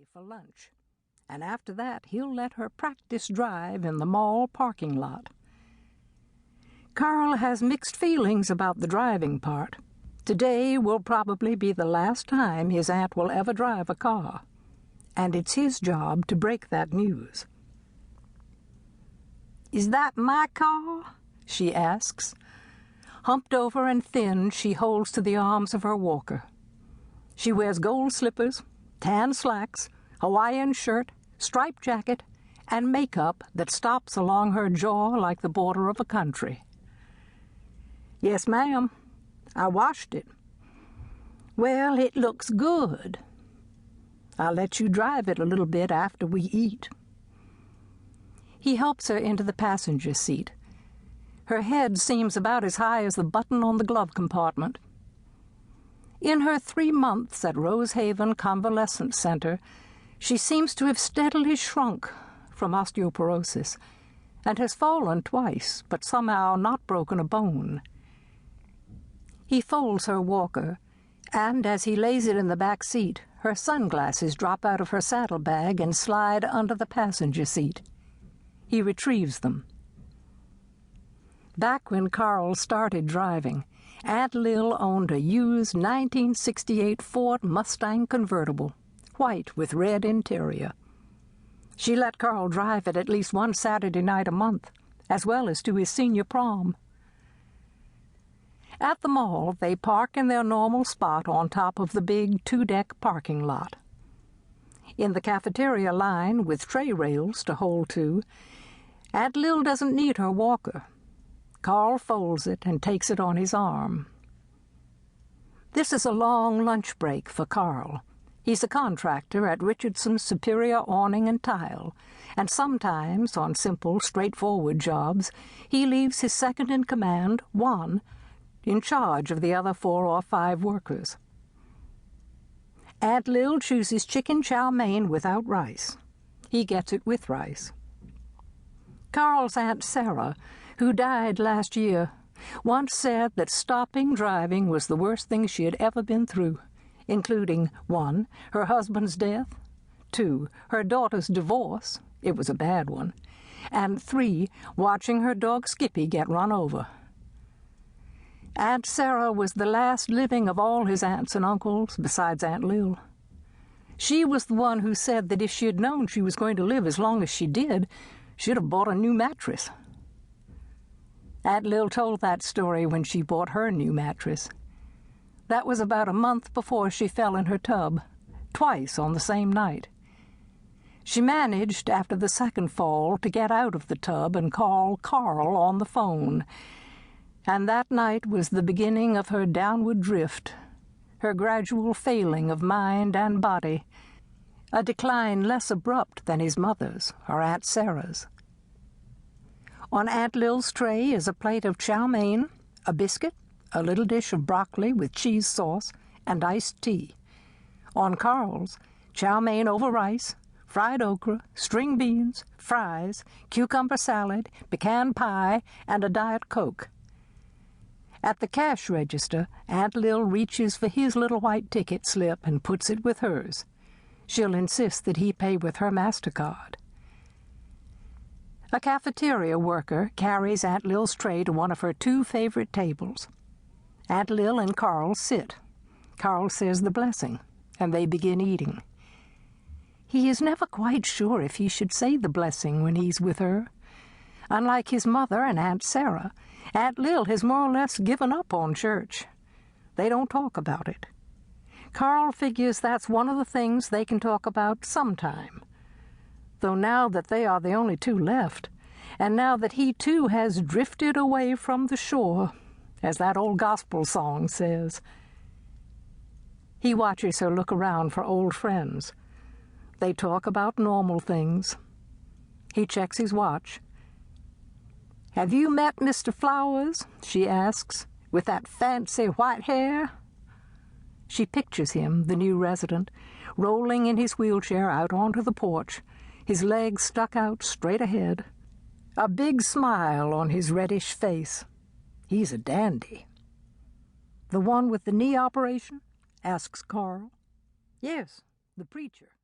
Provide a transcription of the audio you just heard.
stay for lunch, and after that he'll let her practice drive in the mall parking lot. Carl has mixed feelings about the driving part. Today will probably be the last time his aunt will ever drive a car, and it's his job to break that news. "Is that my car?" she asks. Humped over and thin, she holds to the arms of her walker. She wears gold slippers, tan slacks, Hawaiian shirt, striped jacket, and makeup that stops along her jaw like the border of a country. "Yes, ma'am. I washed it." "Well, it looks good." "I'll let you drive it a little bit after we eat." He helps her into the passenger seat. Her head seems about as high as the button on the glove compartment. In her 3 months at Rosehaven Convalescent Center, she seems to have steadily shrunk from osteoporosis and has fallen twice, but somehow not broken a bone. He folds her walker, and as he lays it in the back seat, her sunglasses drop out of her saddlebag and slide under the passenger seat. He retrieves them. Back when Carl started driving, Aunt Lil owned a used 1968 Ford Mustang convertible, white with red interior. She let Carl drive it at least one Saturday night a month, as well as to his senior prom. At the mall, they park in their normal spot on top of the big 2-deck parking lot. In the cafeteria line, with tray rails to hold to, Aunt Lil doesn't need her walker. Carl folds it and takes it on his arm. This is a long lunch break for Carl. He's a contractor at Richardson's Superior Awning and Tile, and sometimes, on simple, straightforward jobs, he leaves his second-in-command, Juan, in charge of the other 4 or 5 workers. Aunt Lil chooses chicken chow mein without rice. He gets it with rice. Carl's Aunt Sarah, who died last year, once said that stopping driving was the worst thing she had ever been through, including 1, her husband's death, 2, her daughter's divorce, it was a bad one, and 3, watching her dog Skippy get run over. Aunt Sarah was the last living of all his aunts and uncles, besides Aunt Lil. She was the one who said that if she had known she was going to live as long as she did, she'd have bought a new mattress. Aunt Lil told that story when she bought her new mattress. That was about a month before she fell in her tub, twice on the same night. She managed, after the second fall, to get out of the tub and call Carl on the phone. And that night was the beginning of her downward drift, her gradual failing of mind and body, a decline less abrupt than his mother's or Aunt Sarah's. On Aunt Lil's tray is a plate of chow mein, a biscuit, a little dish of broccoli with cheese sauce, and iced tea. On Carl's, chow mein over rice, fried okra, string beans, fries, cucumber salad, pecan pie, and a Diet Coke. At the cash register, Aunt Lil reaches for his little white ticket slip and puts it with hers. She'll insist that he pay with her MasterCard. A cafeteria worker carries Aunt Lil's tray to one of her 2 favorite tables. Aunt Lil and Carl sit. Carl says the blessing, and they begin eating. He is never quite sure if he should say the blessing when he's with her. Unlike his mother and Aunt Sarah, Aunt Lil has more or less given up on church. They don't talk about it. Carl figures that's one of the things they can talk about sometime. Though now that they are the only 2 left, and now that he too has drifted away from the shore, as that old gospel song says. He watches her look around for old friends. They talk about normal things. He checks his watch. "Have you met Mr. Flowers?" she asks, "with that fancy white hair?" She pictures him, the new resident, rolling in his wheelchair out onto the porch, his legs stuck out straight ahead, a big smile on his reddish face. He's a dandy. "The one with the knee operation?" asks Carl. "Yes, the preacher."